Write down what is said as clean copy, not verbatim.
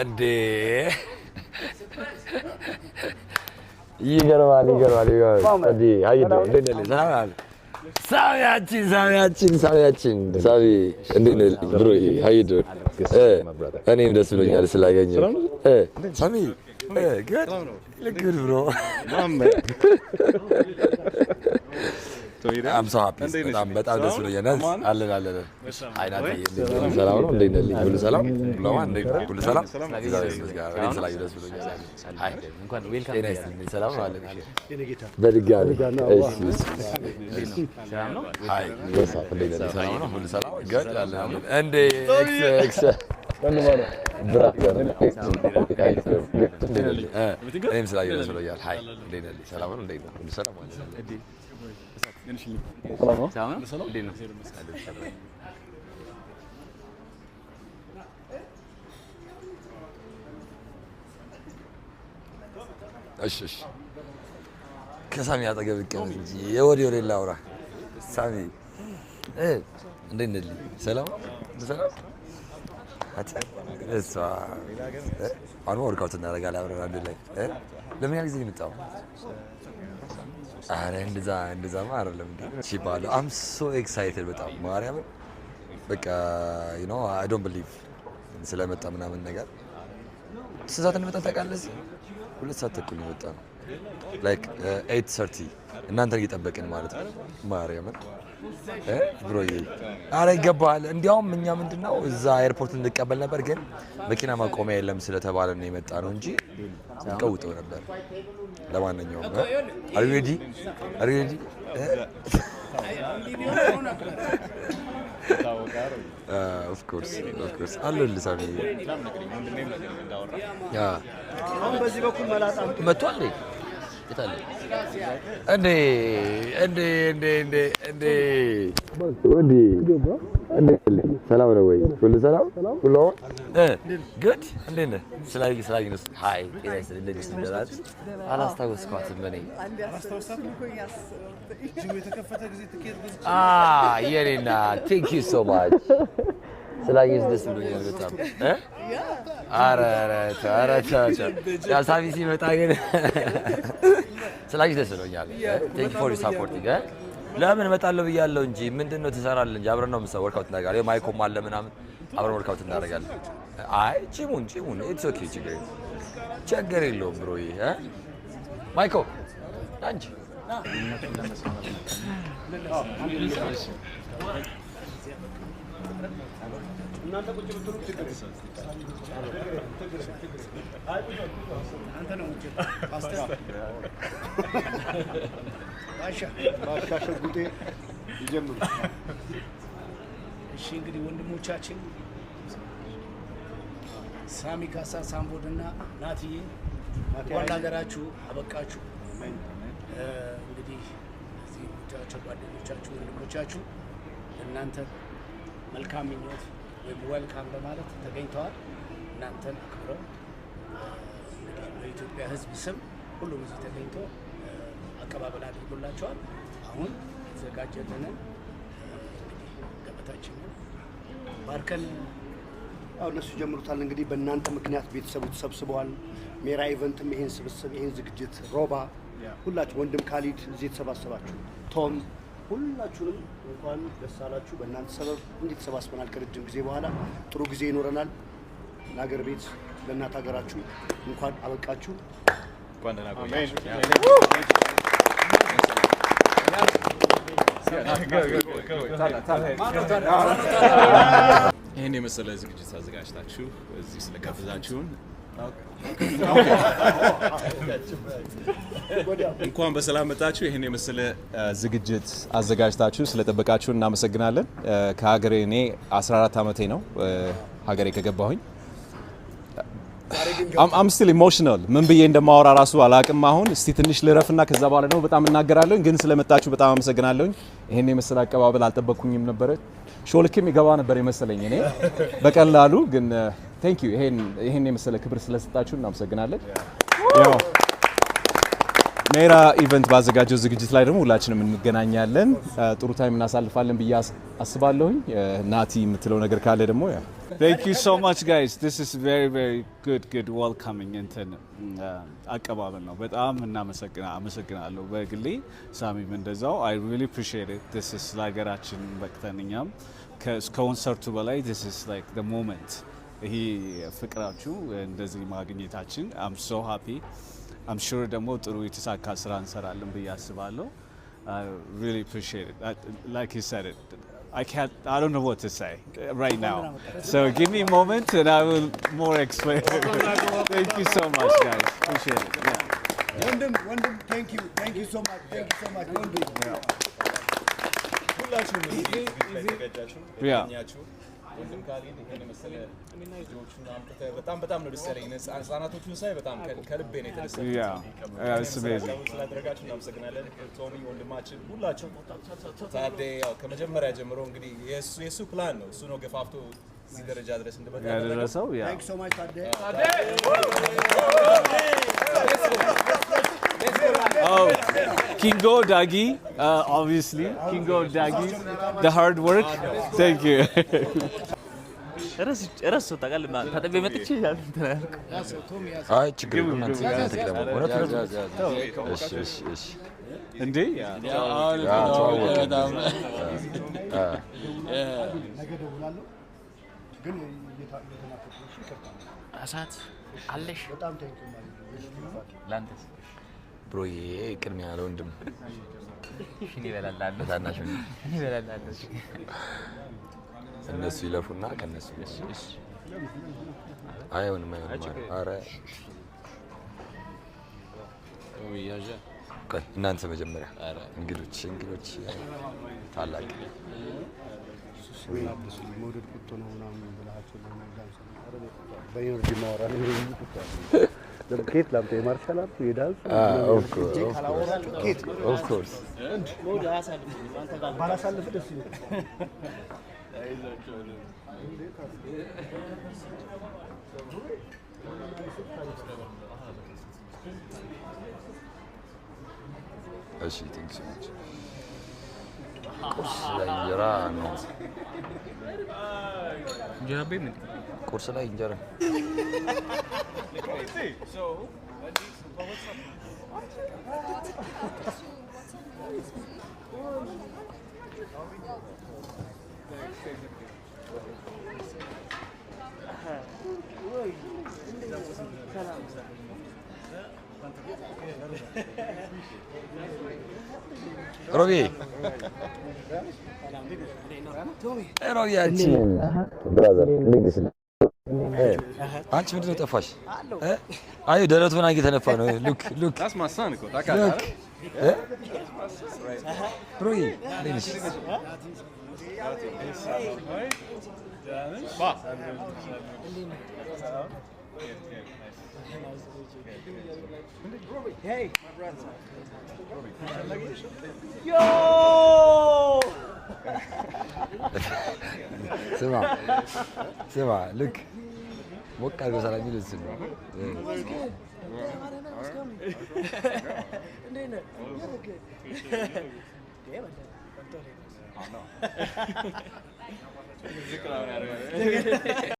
እንዴ ይገርማል እንዴ አይደ እንደለ ሳሚያችን ሳሚ እንዴት ነህ ብሮዬ አይደ እኔም ደስ ብሎኛል ስላገኘሁ ሳሚ good bro I'm so happy በጣም ደስ ብሎኛል አለን አይናት ሰላም ነው እንዴት ነህ ሁሉ ሰላም ሁሉ ሰላም እኔም ስላየሁ ደስ ብሎኛል አይ እንኳን ዌልካም ሰላም ነው አለን በድጋሚ እሺ ሰላም ነው አይ ሰላም ነው ሁሉ ሰላም good አለን እንዴ ኤክስ ብራዘር እኔም ስላየሁ ደስ ብሎኛል ሃይ እንዴት ነህ ሰላም ነው እንዴት ነህ ሁሉ ሰላም አለን ሰላም እንዴት ነው እሺ ከሳሚ አጠገብ ይቀመጥ እንጂ የወዲህ ወደ ሌላ አውራ ሳሚ እንዴት ነህ ሰላም እሷ አሁን ወርካውት እናደርጋለን አብረን አንድ ላይ ለምን ያህል ጊዜ ነው የመጣው? አረ እንደዛማ አይደለም እንዴ ሲባል I'm so excited በጣም ማርያም በቃ you know I don't believe ስለመጣ ምናምን ነገር ስንት ነው መጣ ታውቃለህ? 2 ሰዓት ተኩል ነው መጣ like 8:30 እናንተ እየጠበቅን ማለት ነው ማርያም ብሮዬ አረ ይገባል እንዲያውም እኛ ምንድነው እዛ ኤርፖርት እንቀበል ነበር ግን መኪና ማቆሚያ የለም ስለተባለ ነው የመጣ ነው እንጂ ቀውጠው ነበር ለማንኛውም are you ready of course አለል ሳሚ ያ አሁን በዚህ በኩል መላጣ መጥቷል ይታለ እንዴ ሰላም ነው ወይ ሁሉ ሰላም ሁሉ good እንዴት ነህ ስላጊ ነው ሃይ ኢራይስ እንደዚህ እንደላት አላስታወስኳትም እኔ የተከፈተ ጊዜ ትኬት የኔና thank you so much ስላጊስ ደስ ብሎኛል በጣም አረ ያ ሳሚ ሲመጣ ግን ስላጊስ ደስ ብሎኛል thank you for your supporting ለምን እመጣለሁ ብያለሁ እንጂ ምንድነው ትሰራለህ እንጂ አብረን ነው ወርካውት እናደርጋለን ማይኮም አለ ምናምን አብረን ወርካውት እናደርጋለን አይ ጂሙን it's okay ችግር የለውም ብሮዬ ማይኮ አንቺ እናንተ ቁጭ ብትሉ ችግር አንተ ነው እንጂ ፓስተር ባሻ ጉጤ ይጀምሩ እሺ እንግዲህ ወንድሞቻችን ሳሚ ካሳ ሳምቦድና ናቲዬ ዋላ ሀገራችሁ አበቃችሁ እንግዲህ እዚህ ብቻችሁ ጓደኞቻችሁ ወንድሞቻችሁ እናንተ መልካም ምኞት ወይ ዌልካም ለማለት ተገኝተዋል እናንተን አክብረው እንግዲህ በኢትዮጵያ ሕዝብ ስም ሁሉም እዚህ ተገኝቶ አቀባበል አድርጎላቸዋል አሁን ተዘጋጀልን እንግዲህ ገበታችንን ባርከን አሁን እነሱ ጀምሩታል እንግዲህ በእናንተ ምክንያት ቤተሰቡ ተሰብስበዋል ሜራ ኢቨንትም ይሄን ስብስብ ይሄን ዝግጅት ሮባ ሁላችሁ ወንድም ካሊድ እዚህ ተሰባሰባችሁ ቶም ሁላችሁንም እንኳን ደስ አላችሁ በእናንተ ሰበብ እንዴት ተሰባስበናል ከረጅም ጊዜ በኋላ ጥሩ ጊዜ ይኖረናል ለሀገር ቤት ለእናት ሀገራችሁ እንኳን አበቃችሁ እንኳን ደህና ቆያችሁ ይሄን የመሰለ ዝግጅት አዘጋጅታችሁ እዚህ ስለጋበዛችሁን እንኳን በሰላም መጣችሁ ይሄን የመሰለ ዝግጅት አዘጋጅታችሁ ስለጠበቃችሁ እናመሰግናለን ከሀገሬ እኔ 14 አመቴ ነው ሀገሬ ከገባሁኝ I'm still emotional ምን ብዬ እንደማወራ ራሱ አላቅም አሁን እስቲ ትንሽ ልረፍና ከዛ በኋላ ነው በጣም እናገራለሁ ግን ስለመጣችሁ በጣም አመሰግናለሁ ይሄን የመሰለ አቀባበል አልጠበቅኩኝም ነበር ሾልክም ይገባ ነበር የመሰለኝ እኔ በቀላሉ ግን thank you ይሄን የመሰለ ክብር ስለሰጣችሁ እናመሰግናለን ያው ሜራ ኢቨንት ባዘጋጀው ዝግጅት ላይ ደግሞ ሁላችንም እንገናኛለን። ጥሩ ታይም እናሳልፋለን ብዬ አስባለሁኝ። ናቲ የምትለው ነገር ካለ ደግሞ ያ Thank you so much guys. This is very good welcoming እንትን አቀባበል ነው። በጣም አመሰግናለሁ በግሌ ሳሚም እንደዛው I really appreciate it. This is ለሀገራችን በቅተንኛም ከኮንሰርቱ በላይ this is like the moment. ይሄ ፍቅራችሁ እንደዚህ ማግኘታችን I'm so happy. I'm sure ደግሞ ጥሩ የተሳካ ስራ እንሰራለን ብዬ አስባለሁ. I really appreciate it. Like you said it. I don't know what to say right now. So give me a moment and I will more explain. Thank you so much guys. Appreciate it. Yeah. Wondem, thank you so much. Wondem. Yeah. ወንድም ካሊድ ይሄን መሰለ ልጆቹን አምጥተህ በጣም ነው ደስ ያለኝ። ህጻናቶቹን ሳይ በጣም ከልቤ ነው የተደሰተው። ስላደረጋችሁ እናመሰግናለን። ቶሚ ወንድማችን ሁላችሁ ታዴ ያው ከመጀመሪያ ጀምሮ እንግዲህ የሱ ፕላን ነው። እሱ ነው ገፋፍቶ እዚህ ደረጃ ድረስ እንድመጣ ያደረሰው። ያ Thanks so much ታዴ። Oh, Kingo Dagi, obviously. Kingo Dagi, the hard work. Thank you. ረሱ ታውቃለህ ታጠቤ መጥቼ አይ ችግር የለም አንተ ተቀበል ወራት እሺ እንዴ ግን እየተናፈቅሽ ይከፋል እሳት አለሽ በጣም ቴንኪው ማለት ላንተስ ብሮዬ ቅድሚያ ለወንድም እኔ እበላለሁ ታናሽ እኔ እበላለሁ እነሱ ይለፉና ከነሱ አይሆንም ኧረ ወያጃ እናንተ መጀመሪያ እንግዶች ታላቅ መውደድ ቁጥቶ ነው ምናምን ብላችሁ ለማዳንስ በኢነርጂ ማውራ ነው ኬት ላምጣ የማርሻል አርት የዳንስ ኦፍ ኮርስ ባላሳልፍ ደስ ይላል። እሺ ቲንክ ሶ ማች ቁርስ ላይ እንጀራ ነው እንጀራ በምን ቁርስ ላይ እንጀራ ሮቢ ሮቢያችን ብራዘር እንግዲህ አንቺ ምንድን ነው ጠፋሽ? አይ ደረቱን እየተነፋ ነው። ሉክ That's my son እኮ ታውቃለህ። ሮቢ ለነሽ Hey, my brother. Yo! ስማ ልክ ሞቅ አድርገው ሰላም ይሉት ነው።